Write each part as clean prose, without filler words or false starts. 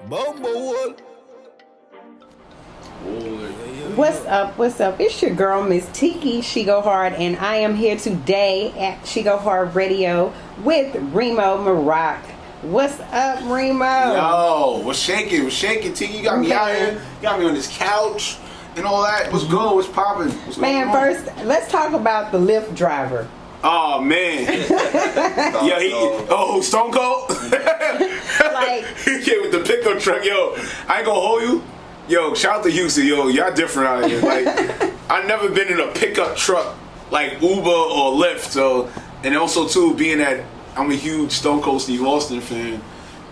Bumblewood. What's up? What's up? It's your girl, Miss Tiki SheGoHard, and I am here today at SheGoHard Radio with Remo Maroc. What's up, Remo? Yo, what's shaking? What's shaking, Tiki? You got me out here. You got me on this couch and all that. What's good? What's popping? What's Man, going on? first, let's talk about the Lyft driver. Oh man. Yo, Stone Cold? Like, He came with the pickup truck. Yo, I ain't gonna hold you. Yo, shout out to Houston. Yo, y'all different out here. Like, I've never been in a pickup truck like Uber or Lyft. So, and also too, being that I'm a huge Stone Cold Steve Austin fan.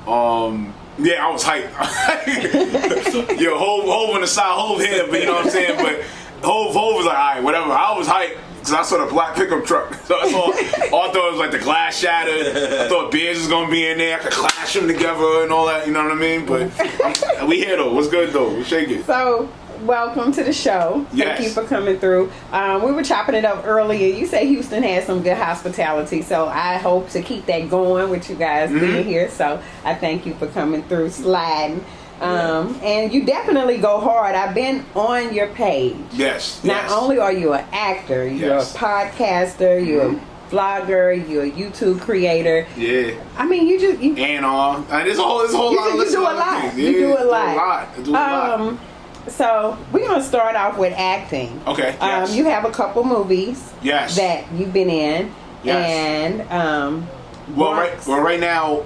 Yeah, I was hyped. Yo, Hove on the side, Hove here, but you know what I'm saying. But Hove was like, all right, whatever. I was hyped because I saw the black pickup truck. So I thought it was like the glass shattered. I thought Bears was gonna be in there. I could clash them together and all that. You know what I mean? But we here though. What's good though? We shaking. so, welcome to the show. Yes. Thank you for coming through. We were chopping it up earlier. You say Houston has some good hospitality, so I hope to keep that going with you guys being here. So I thank you for coming through, sliding. And you definitely go hard. I've been on your page. Yes. Not only are you an actor, you're a podcaster, you're a vlogger, you're a YouTube creator. Yeah. I mean, you And there's a whole lot of you do a lot. things. You do a lot. I do a lot. So we're gonna start off with acting. Okay. Yes. You have a couple movies. Yes. That you've been in. Yes. And right now,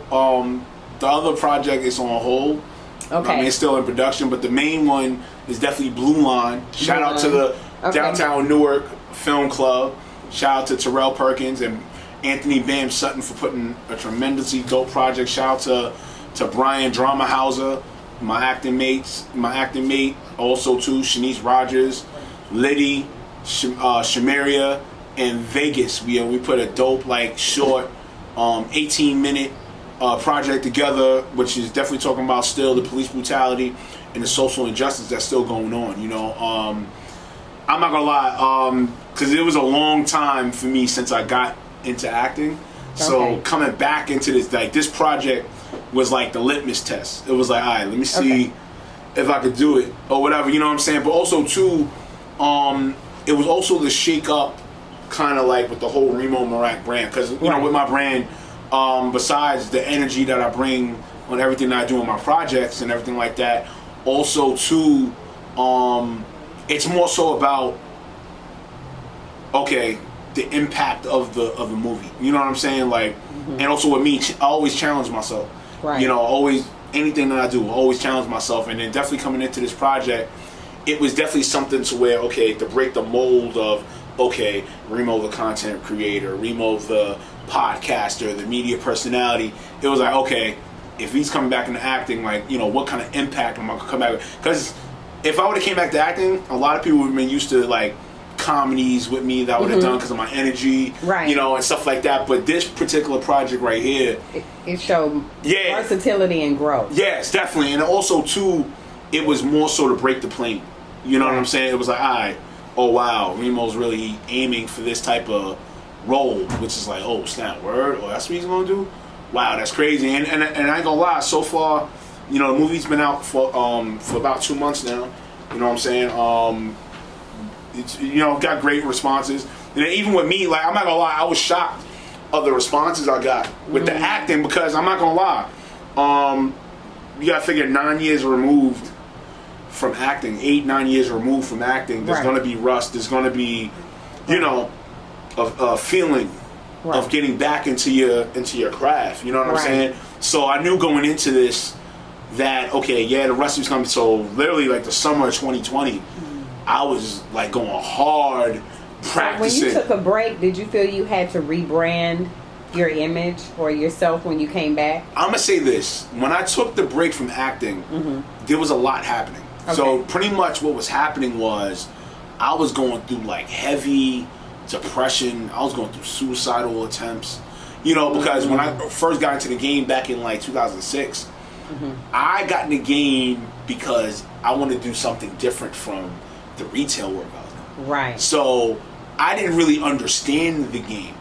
the other project is on hold. Okay. I mean, it's still in production, but the main one is definitely Blue Line. Shout out to the Downtown Newark Film Club. Shout out to Terrell Perkins and Anthony Bam Sutton for putting a tremendously dope project. Shout out to Brian Dramahauser, my acting mate, also to Shanice Rogers, Liddy, Shamaria, and Vegas. We put a dope, like, short 18-minute project together, which is definitely talking about still the police brutality and the social injustice that's still going on. You know, I'm not gonna lie, because it was a long time for me since I got into acting. So coming back into this project was like the litmus test. It was like, all right, let me see if I could do it or whatever. You know what I'm saying? But also too, it was also the shake up, kind of like with the whole Remo Maroc brand, because you know, with my brand. Besides the energy that I bring on everything that I do in my projects and everything like that, also too, it's more so about the impact of the movie. You know what I'm saying? Like, and also with me, I always challenge myself. Right. You know, always anything that I do, I always challenge myself. And then definitely coming into this project, it was definitely something to where to break the mold of Remo the content creator, Remo the podcaster, the media personality. It was like, if he's coming back into acting, like, you know, what kind of impact am I gonna come back with? Because if I would have came back to acting, a lot of people would have been used to like comedies with me that I would have done because of my energy, you know, and stuff like that. But this particular project right here, it showed versatility and growth. Yes, definitely. And also too, it was more so to break the plane. You know what I'm saying? It was like, all right, oh wow, Remo's really aiming for this type of role, which is like, oh snap, word, oh that's what he's gonna do. Wow, that's crazy. And I ain't gonna lie, so far, you know, the movie's been out for about 2 months now. You know what I'm saying? It's, you know, got great responses. And even with me, like, I'm not gonna lie, I was shocked of the responses I got with the acting, because I'm not gonna lie, you gotta figure 9 years removed from acting, 8-9 years removed from acting, there's gonna be rust, there's gonna be, you know, a feeling of getting back into your craft. You know what I'm saying? So I knew going into this that the rest was coming. So literally, like the summer of 2020, I was like going hard practicing. When you took a break, did you feel you had to rebrand your image or yourself when you came back? I'm gonna say this: when I took the break from acting, there was a lot happening. So pretty much what was happening was I was going through like heavy depression. I was going through suicidal attempts, you know, because when I first got into the game back in like 2006, I got in the game because I wanted to do something different from the retail work I was doing. Right. So I didn't really understand the game.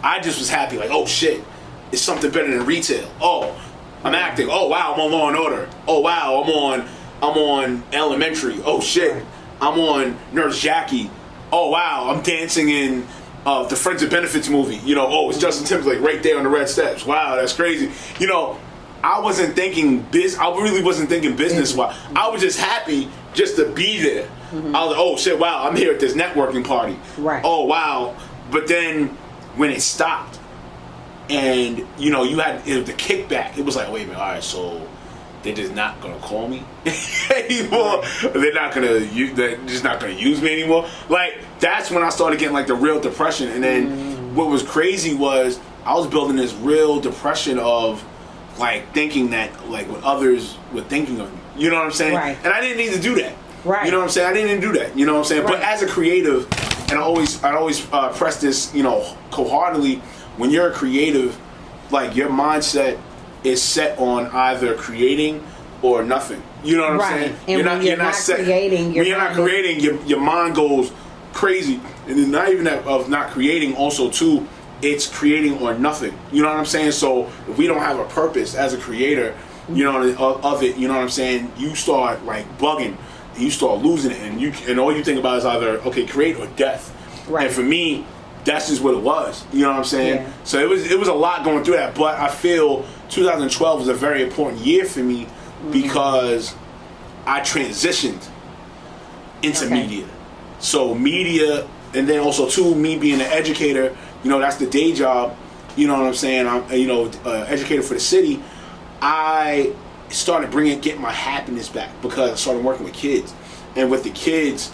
I just was happy, like, oh shit, it's something better than retail. Oh, I'm acting. Oh wow, I'm on Law and Order. Oh wow, I'm on Elementary. Oh shit, I'm on Nurse Jackie. Oh wow, I'm dancing in the Friends of Benefits movie. You know, oh, it's Justin Timberlake right there on the red steps. Wow, that's crazy. You know, I wasn't thinking I really wasn't thinking business. I was just happy just to be there. I was like, oh shit, wow, I'm here at this networking party. Right. Oh wow. But then when it stopped, and you know, you had the kickback, it was like, wait a minute, all right, so they're just not gonna call me anymore. They're just not gonna use me anymore. Like, that's when I started getting like the real depression. And then what was crazy was I was building this real depression of like thinking that like what others were thinking of me. You know what I'm saying? Right. And I didn't need to do that. Right. You know what I'm saying? I didn't do that. You know what I'm saying? Right. But as a creative, and I always press this, you know, wholeheartedly, when you're a creative, like your mindset is set on either creating or nothing. You know what I'm saying? And you're not creating, your mind goes crazy. And then not even that of not creating, also too, it's creating or nothing. You know what I'm saying? So if we don't have a purpose as a creator, you know, of it, you know what I'm saying, you start like bugging, and you start losing it, and all you think about is either okay, create or death. Right. And for me, that's just what it was. You know what I'm saying? Yeah. So it was a lot going through that, but I feel 2012 was a very important year for me because I transitioned into media. So media, and then also too, me being an educator, you know, that's the day job. You know what I'm saying? I'm, you know, educator for the city. I started getting my happiness back because I started working with kids, and with the kids,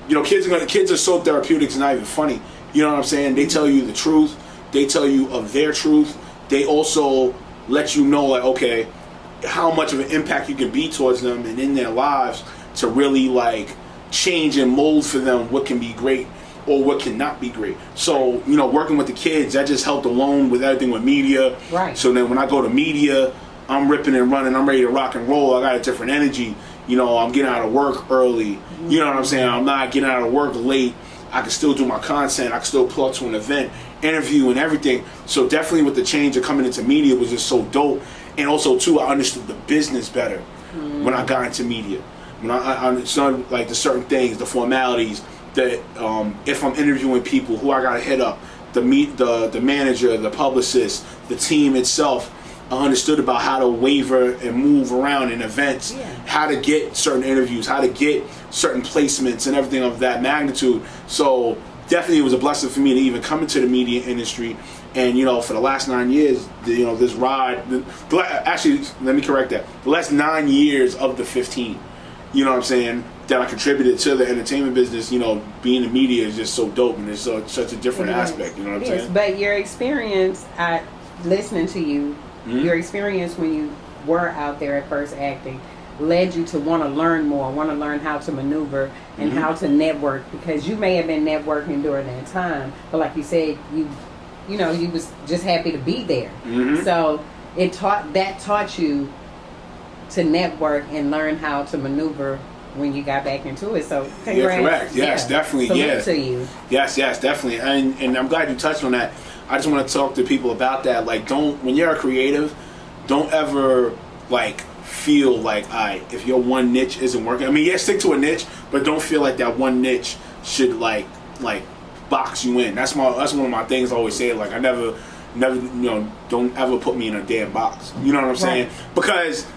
you know, kids are so therapeutic. It's not even funny. You know what I'm saying? They tell you the truth. They tell you of their truth. They also let you know, like, okay, how much of an impact you can be towards them and in their lives to really like change and mold for them what can be great or what cannot be great. So, you know, working with the kids, that just helped alone with everything with media. Right. So then when I go to media, I'm ripping and running. I'm ready to rock and roll. I got a different energy. You know, I'm getting out of work early. You know what I'm saying? I'm not getting out of work late. I can still do my content. I can still pull up to an event, interview, and everything. So definitely with the change of coming into media was just so dope. And also, too, I understood the business better when I got into media. When I understood, like, the certain things, the formalities, that if I'm interviewing people, who I got to hit up, the manager, the publicist, the team itself, I understood about how to waver and move around in events, how to get certain interviews, how to get certain placements and everything of that magnitude. So definitely it was a blessing for me to even come into the media industry. And, you know, for the last 9 years, you know, this ride, actually, let me correct that. The last 9 years of the 15, you know what I'm saying, that I contributed to the entertainment business, you know, being in media is just so dope, and it's such a different aspect, you know what I'm saying? But your experience, listening to you, your experience when you were out there at first acting led you to want to learn more, want to learn how to maneuver and how to network, because you may have been networking during that time, but like you said, you know, you was just happy to be there. So it taught you to network and learn how to maneuver when you got back into it. So congrats. Yeah, correct. Yes, definitely. Salute to you. Yes, definitely. And I'm glad you touched on that. I just want to talk to people about that. Like, when you're a creative, don't ever like feel like, if your one niche isn't working. I mean, yeah, stick to a niche, but don't feel like that one niche should like box you in. That's one of my things I always say. Like, I never, you know, don't ever put me in a damn box. You know what I'm saying? Because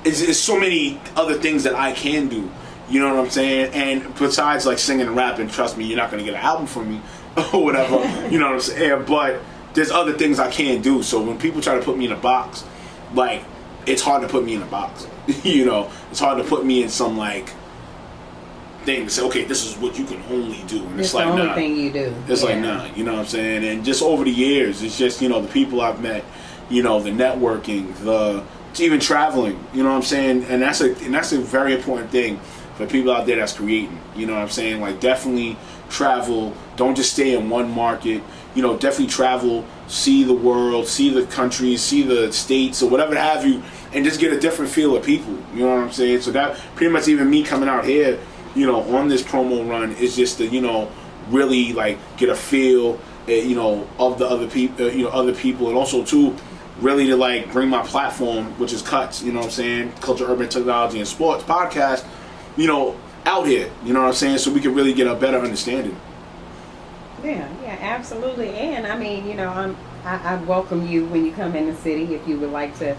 it's so many other things that I can do. You know what I'm saying? And besides like singing and rapping, trust me, you're not going to get an album from me or whatever. You know what I'm saying? But there's other things I can do. So when people try to put me in a box, like, it's hard to put me in a box. You know, it's hard to put me in some like thing to say, okay, this is what you can only do. And it's like, the only nah. thing you do. It's like, nah, you know what I'm saying? And just over the years, it's just, you know, the people I've met, you know, the networking, even traveling, you know what I'm saying? And that's a very important thing for people out there that's creating. You know what I'm saying? Like, definitely travel. Don't just stay in one market. You know, definitely travel, see the world, see the countries, see the states or whatever have you, and just get a different feel of people. You know what I'm saying? So that pretty much, even me coming out here, you know, on this promo run is just to, you know, really like get a feel, you know, of the other people, you know, other people, and also too, really to like bring my platform, which is Cuts, you know what I'm saying, Culture, Urban Technology, and Sports podcast, you know, out here, you know what I'm saying, so we can really get a better understanding. Yeah, absolutely. And I mean, you know, I welcome you when you come in the city. If you would like to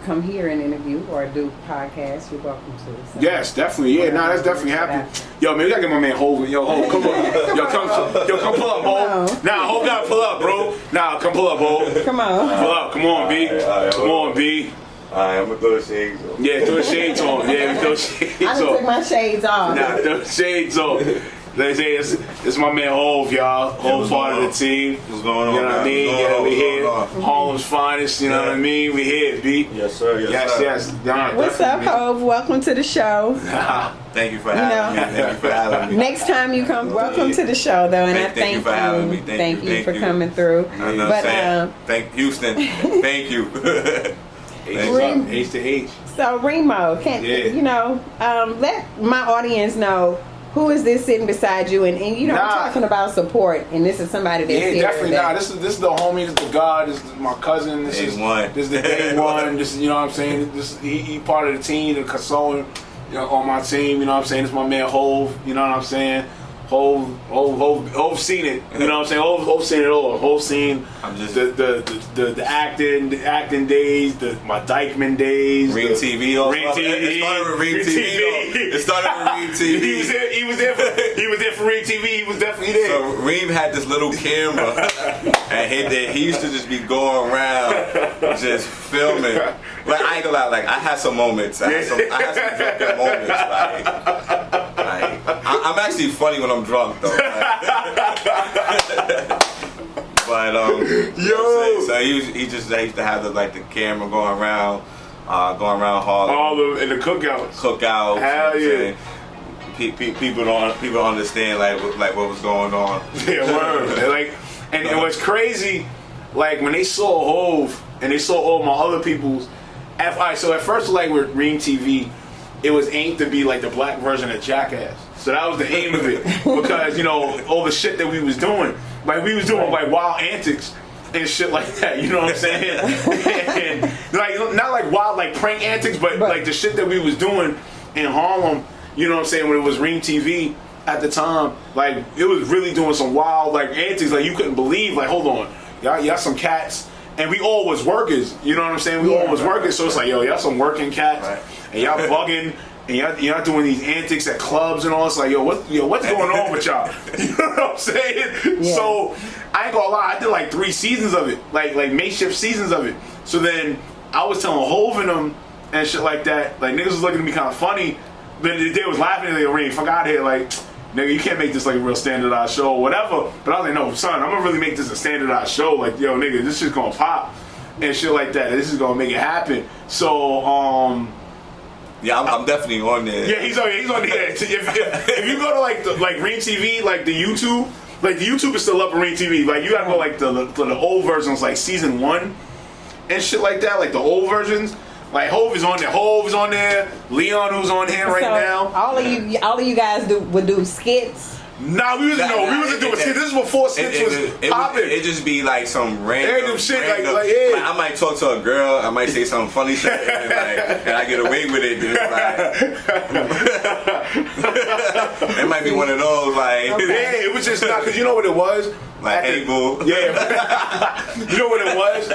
come here and interview or do podcasts, you're welcome to. So. Yes, definitely. Yeah, that's definitely happening. Yo, man, we gotta get my man Hov. Yo, Hov, come on. Yo, come pull up, Hov. Nah, Hov gotta pull up, bro. Nah, come pull up, Hov. Come on. Pull up. Come on, B. Come on, B. Alright, I'm gonna throw the shades on. Yeah, throw the shades on. Yeah, throw the shades on. I done took my shades off. Nah, throw the shades on. They say it's my man Hov, y'all. Hov part of the team. What's going on? You know what I mean? Yeah, we here. Harlem's finest. You know what I mean? We here, B. Yes, sir. Yes. Nah, What's up, definitely. Hov? Welcome to the show. Thank you for having me. Thank you for having me. Next time you come, welcome to the show, though, and I Thank you for having me. Thank you for coming through. I know what I'm saying. Thank Houston. Thank you. H to H. So Remo, you know, let my audience know who is this sitting beside you, and you know, I'm talking about support, and this is somebody that's here. Yeah, definitely. This is the homie, this is the God, this is my cousin, this is the day one. This is, you know what I'm saying. This he part of the team, the consoling, you know, on my team. You know what I'm saying. This is my man Hov. You know what I'm saying. Hov seen it. You know what I'm saying? Hov seen it all. Hov seen the acting days, my Dykeman days. Reem TV. Reem TV. It started with Reem TV. He was there for Reem TV. He was definitely there. So Reem had this little camera, and he used to just be going around just filming. Like I ain't gonna lie, like I had some moments. I had some drunken moments. Like I'm actually funny when I'm drunk though. But so he used to have the camera going around Harlem. All in the cookouts. Hell yeah. People don't understand like what was going on. Yeah, word. And what's crazy, like when they saw Hov and they saw all my other people's. So at first, like with Reem TV, it was aimed to be like the black version of Jackass. So that was the aim of it, because you know all the shit that we was doing, like we was doing like wild antics and shit like that. You know what I'm saying? And like not like wild like prank antics, but like the shit that we was doing in Harlem. You know what I'm saying? When it was Reem TV at the time, like it was really doing some wild like antics, like you couldn't believe. Like hold on, y'all some cats. And we all was workers, you know what I'm saying? We all was workers, so it's like, yo, y'all some working cats, and y'all bugging, and y'all doing these antics at clubs and all. It's like, what's going on with y'all? You know what I'm saying? Yeah. So I ain't gonna lie, I did like 3 seasons of it, like makeshift seasons of it. So then I was telling Hov and them and shit like that. Like niggas was looking at me kind of funny, but they was laughing. Like, Reem, fuck out of here, like. Nigga, you can't make this like a real standardized show or whatever. But I was like, no, son, I'm gonna really make this a standardized show. Like, yo, nigga, this shit's gonna pop and shit like that. This is gonna make it happen. So, yeah, I'm definitely on there. Yeah, he's on there. If you go to like Reem TV, like the YouTube is still up on Reem TV. Like you gotta go like the old versions, like season 1 and shit like that, like the old versions. Like Hov is on there. Hov is on there. Leon, who's on here right now. All of you guys would do skits. Nah, we wasn't doing skits. This is before skits was popping. It just be like some random shit. Like, I might talk to a girl. I might say some funny shit, and I get away with it. And it's it might be one of those like. Okay. Yeah, it was just not because you know what it was. Like, hey, boo. Yeah. You know what it was?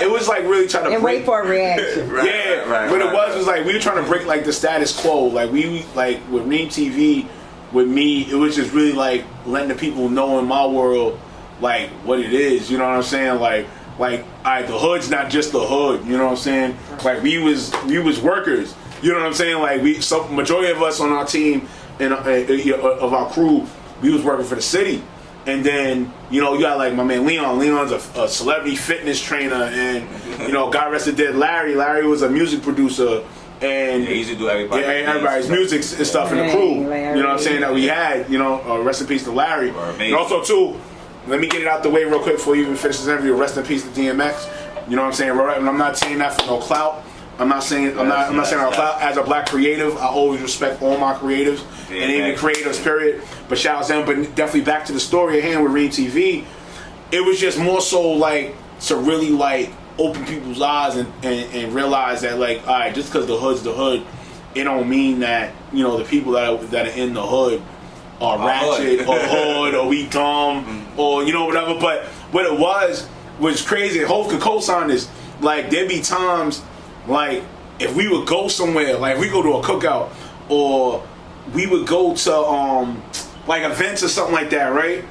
It was like really trying to and wait for a reaction. Right. What it was like we were trying to break like the status quo. Like we like with Reem TV, with me, it was just really like letting the people know in my world like what it is. You know what I'm saying? Like alright, the hood's not just the hood. You know what I'm saying? Like we was workers. You know what I'm saying? Like majority of us on our team and of our crew, we was working for the city. And then, you know, you got like my man Leon. Leon's a celebrity fitness trainer, and you know, God rest dead Larry. Larry was a music producer, and he used to do everybody's music and stuff in the crew. You know what I'm saying, that we had. You know, rest in peace to Larry. And also too, let me get it out the way real quick before you even finish this interview. Rest in peace to DMX. You know what I'm saying? And I'm not saying that for no clout. I'm not saying I'm not saying our clout. As a black creative, I always respect all my creatives and even creatives, period. But shout out to them. But definitely back to the story at hand with Reem TV. It was just more so like to really like open people's eyes and realize that, like, all right, just because the hood's the hood, it don't mean that, you know, the people that are in the hood are ratchet or hood or we dumb or, you know, whatever. But what it was crazy. Hov could co-sign this. Like, there'd be times, like, if we would go somewhere, like, we go to a cookout or we would go to, like, events or something like that, right?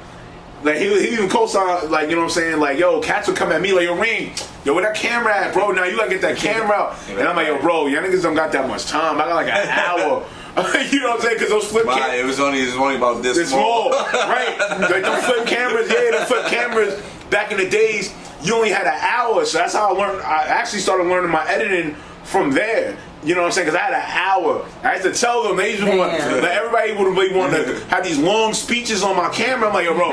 Like, he even co-sign, like, you know what I'm saying? Like, yo, cats would come at me like, yo, Reem, yo, where that camera at, bro? Now you gotta get that camera out. And I'm like, yo, bro, y'all niggas don't got that much time. I got like an hour. You know what I'm saying? Because those flip cameras. It was only about this small. Right. Like, them flip cameras, them flip cameras, back in the days, you only had an hour. So that's how I learned. I actually started learning my editing from there. You know what I'm saying? Because I had an hour. I used to tell them, they used to want, like, everybody would really want to have these long speeches on my camera. I'm like, yo, bro,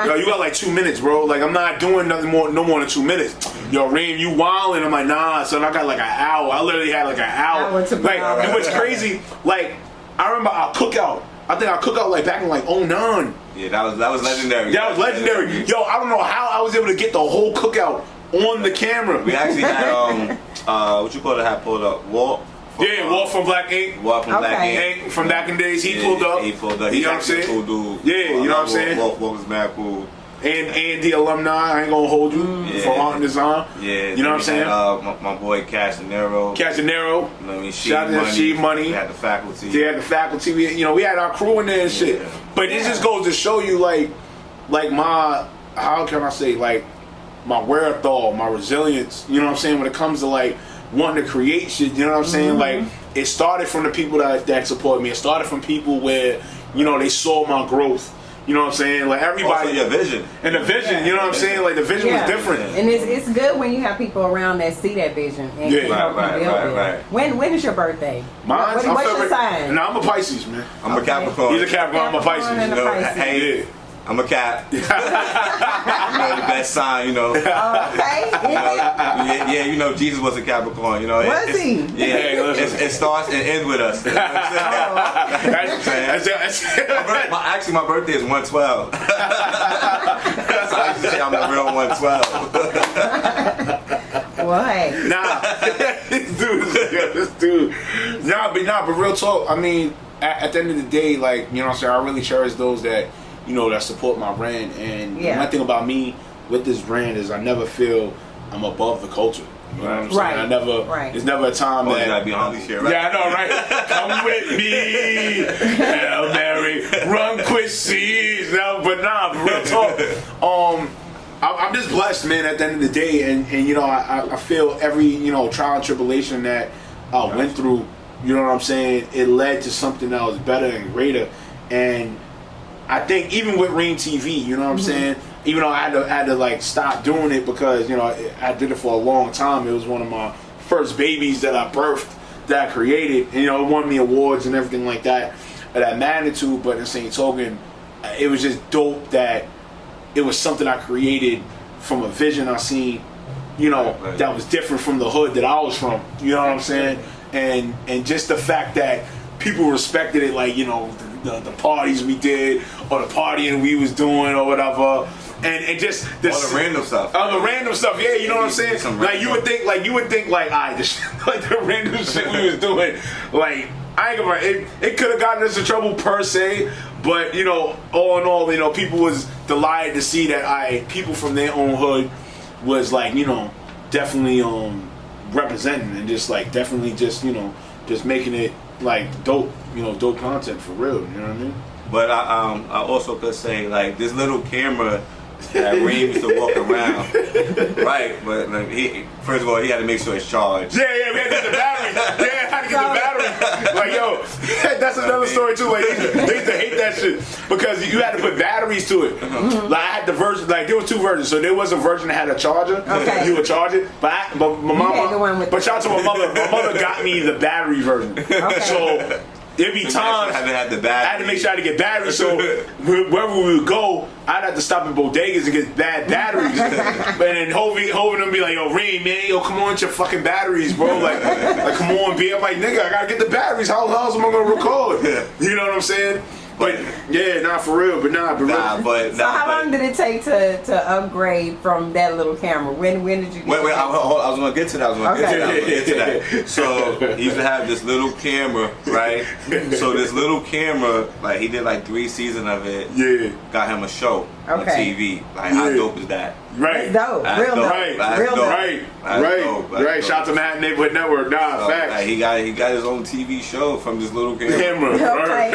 yo, you got like 2 minutes, bro. Like, I'm not doing nothing more, no more than 2 minutes. Yo, Reem, you wildin'. I'm like, nah, son, I got like an hour. I literally had like an hour. Like, and what's crazy, like, I remember our cookout. I think our cookout like back in like 09. Yeah, that was legendary. That was legendary. Yo, I don't know how I was able to get the whole cookout on the camera. We actually had what you call it? Had pulled up Walt. Walt from Black Ink. Walt from Black Ink. From back in days, he pulled up. He pulled up. You know what I'm saying? Cool dude. Yeah, you know what I'm saying? Walt was mad cool. And the alumni, I ain't gonna hold you for art and design. Yeah, you know what I'm saying? My boy Castanero. You know what I mean? Shout out to She Money. We had the faculty. They had the faculty. We had our crew in there and shit. But it just goes to show you, like my, how can I say, like, my wherewithal, my resilience. You know what I'm saying? When it comes to like wanting to create shit, you know what I'm saying? Like, it started from the people that support me. It started from people where, you know, they saw my growth. You know what I'm saying? Like, everybody. Also your vision. And the vision, you know what I'm saying? Like, the vision was different. And it's good when you have people around that see that vision and can help you build it. Right. When is your birthday? Mine's What's your sign? No, I'm a Pisces, man. I'm a Capricorn. He's a Capricorn, I'm a Pisces. And a Pisces. Hey, I'm a Cap. You know, the best sign, you know. Okay. Yeah, you know, Jesus was a Capricorn, you know. Was he? Yeah, it starts and ends with us. You know what I'm saying? Actually, my birthday is 112. So I used to say I'm a real 112. What? Nah, this dude. Nah, but real talk. I mean, at the end of the day, like, you know what I'm saying, I really cherish those that, you know, that support my brand. And the one thing about me with this brand is I never feel I'm above the culture. You know what I'm saying? I never. There's never a time that. You gotta be on this shit, right? Yeah, I know, right? Come with me, Hail Mary, run quick seas. No, but nah, but real talk. I'm just blessed, man. At the end of the day, and you know, I feel every, you know, trial and tribulation that I went through. You know what I'm saying? It led to something that was better and greater. And I think even with Reem TV, you know what I'm saying? Even though I had to like stop doing it because, you know, I did it for a long time. It was one of my first babies that I birthed, that I created. And, you know, it won me awards and everything like that at that magnitude. But in the same token, it was just dope that it was something I created from a vision I seen, you know, that was different from the hood that I was from. You know what I'm saying? And just the fact that people respected it, like, you know, the parties we did or the partying we was doing or whatever, and just this all the random stuff. Oh, the random stuff, yeah, you know what I'm saying? Like, you would think, like, alright, like the random shit we was doing, like, I ain't gonna lie, it could have gotten us in trouble per se, but, you know, all in all, you know, people was delighted to see that people from their own hood was, like, you know, definitely representing and just, like, definitely just, you know, just making it, like, dope, you know, dope content for real, you know what I mean? But I also could say, like, this little camera that Reem used to walk around, right? But like, first of all, he had to make sure it's charged. Yeah, we had to get the battery. Yeah, had to get the battery. Like, yo, that's another story too. Like, they used to hate that shit because you had to put batteries to it. Like, I had the version, like, there was two versions. So there was a version that had a charger. Okay. You would charge it, but my mama. But shout out to my mother. My mother got me the battery version. Okay. So there'd be times I had to make sure I had to get batteries. So wherever we would go, I'd have to stop at bodegas and get bad batteries. And then Hovey would be like, yo, Reem, man, yo, come on with your fucking batteries, bro. Like come on, B. I'm like, nigga, I gotta get the batteries. How else am I gonna record? You know what I'm saying? But yeah, not for real. But So how long did it take to upgrade from that little camera? When did you get Wait, I was gonna get to that. So he used to have this little camera, right? So this little camera, like he did like 3 seasons of it. Yeah. Got him a show on TV. Like how dope is that? Right. That's dope. Real dope. Right. Shout out to Manhattan Neighborhood Network. Nah, facts. Like, he got his own TV show from this little camera. Okay.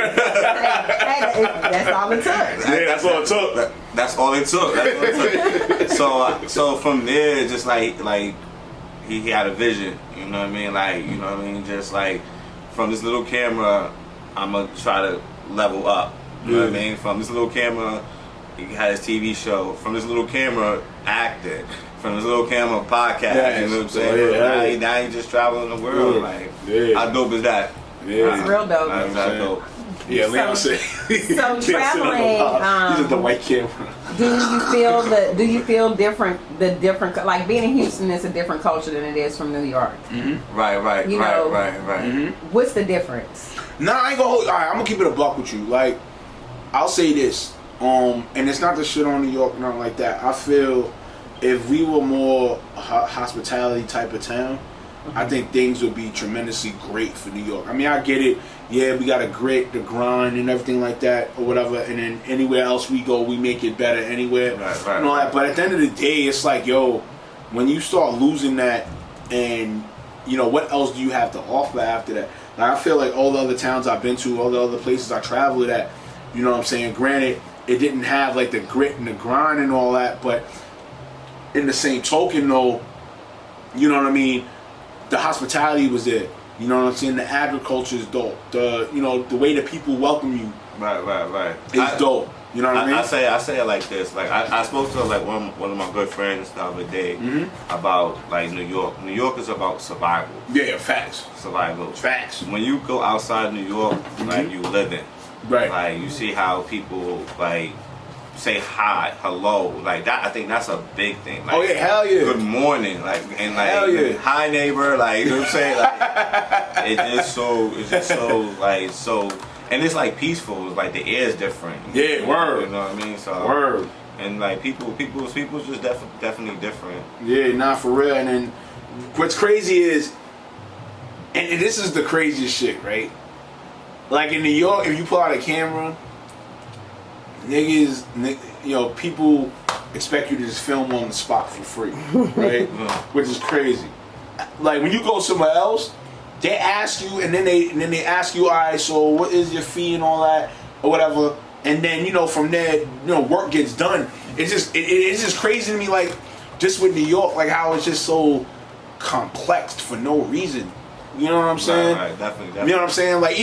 Hey, that's all it took. Yeah, that's all it took. That's all it took. So from there, just like he had a vision. You know what I mean? Like, you know what I mean? Just like from this little camera, I'm gonna try to level up. You know what I mean? From this little camera, he had his TV show. From this little camera, acting. From this little camera, podcast. Yes. You know what I'm saying? Yeah. Now he just traveling the world. Like, how dope is that? Yeah. It's real dope. That's dope. Yeah, Leon said. So traveling, these are the white camera. Do you feel different? The different, like being in Houston is a different culture than it is from New York. Mm-hmm. Right. Right. Mm-hmm. What's the difference? Nah, I ain't gonna hold. All right, I'm gonna keep it a buck with you. Like, I'll say this, and it's not the shit on New York, nothing like that. I feel if we were more hospitality type of town, I think things would be tremendously great for New York. I mean, I get it. Yeah, we got to grit, the grind, and everything like that, or whatever. And then anywhere else we go, we make it better anywhere. Right. And all that. But at the end of the day, it's like, yo, when you start losing that, and you know, what else do you have to offer after that? Like, I feel like all the other towns I've been to, all the other places I traveled at, you know what I'm saying? Granted, it didn't have like the grit and the grind and all that, but in the same token, though, you know what I mean? The hospitality was there. You know what I'm saying? The agriculture is dope. The the way that people welcome you, Right. is dope. You know what I mean? I say it like this. Like I spoke to like one of my good friends the other day about like New York. New York is about survival. Yeah, facts. Survival. Facts. When you go outside New York, like you living. Right. Like you see how people like say hi, hello, like that. I think that's a big thing. Like, Oh yeah, hell yeah. Good morning, like and like Hell yeah. hi neighbor, like you know what I'm saying. Like it's just so like so, and it's like peaceful. It's like the air is different. Yeah, word. You know what I mean? So Word. and like people's just definitely different. Yeah, not for real. And then what's crazy is, and this is the craziest shit, right? Like in New York, if you pull out a camera, people expect you to just film on the spot for free, right? Which is crazy. Like when you go somewhere else, they ask you, and then they ask you, all right, so what is your fee and all that, or whatever, and then from there, work gets done. It's just crazy to me, like just with New York, like how it's just so complex for no reason. You know what I'm saying? Right, definitely. You know what I'm saying? Like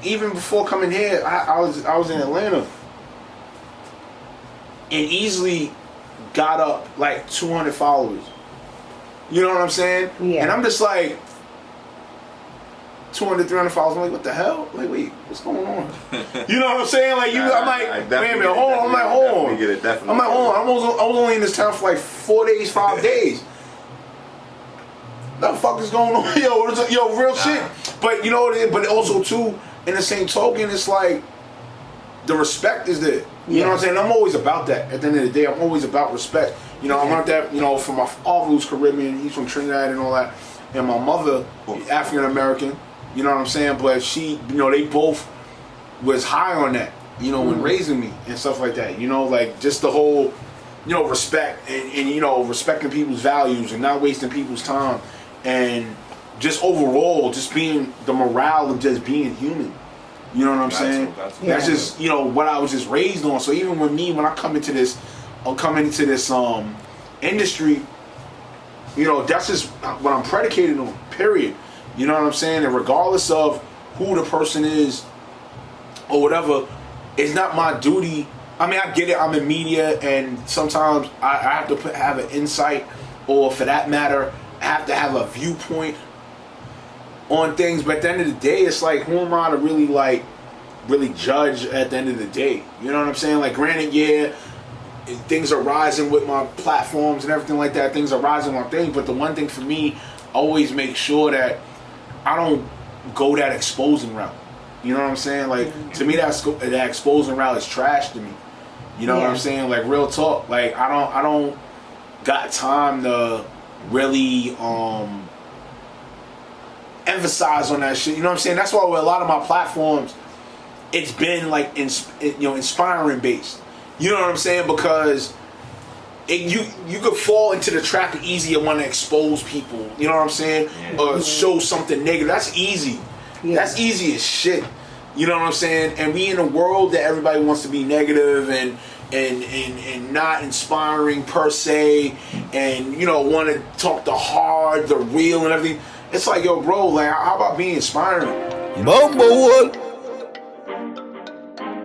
even before coming here, I was in Atlanta. And easily got up like 200 followers. You know what I'm saying? Yeah. And I'm just like 200, 300 followers. I'm like, what the hell? Like, wait, what's going on? You know what I'm saying? Like, I'm like, wait a minute, hold on. I'm like, hold on. I'm like, hold on. I was only in this town for like 4 days, 5 days. What the fuck is going on? Yo, real shit. But you know what it is? But also too, in the same token, it's like the respect is there. You know what I'm saying? I'm always about that. At the end of the day, I'm always about respect. I want that, for my father who's Caribbean, he's from Trinidad and all that. And my mother, African American, you know what I'm saying? But she, they both was high on that, when raising me and stuff like that. Like just the whole, respect and respecting people's values and not wasting people's time. And just overall, just being the morale of just being human. You know what I'm saying? That's just what I was just raised on. So even when I come into this, industry, that's just what I'm predicated on. Period. You know what I'm saying? And regardless of who the person is or whatever, it's not my duty. I mean, I get it. I'm in media, and sometimes I have to have an insight, or for that matter, I have to have a viewpoint on things. But at the end of the day, it's like, who am I to really judge at the end of the day? You know what I'm saying? Like, granted, yeah, things are rising with my platforms and everything like that. Things are rising on things. But the one thing for me, I always make sure that I don't go that exposing route. You know what I'm saying? Like to me, that exposing route is trash to me. You know what I'm saying? Like real talk. Like I don't got time to really emphasize on that shit. You know what I'm saying? That's why with a lot of my platforms, it's been like inspiring based. You know what I'm saying? Because you could fall into the trap of easy and want to expose people. You know what I'm saying? Or show something negative. That's easy. Yeah. That's easy as shit. You know what I'm saying? And we in a world that everybody wants to be negative and not inspiring per se, and want to talk the hard, the real, and everything. It's like, yo, bro, like how about being inspiring? Bumblewood.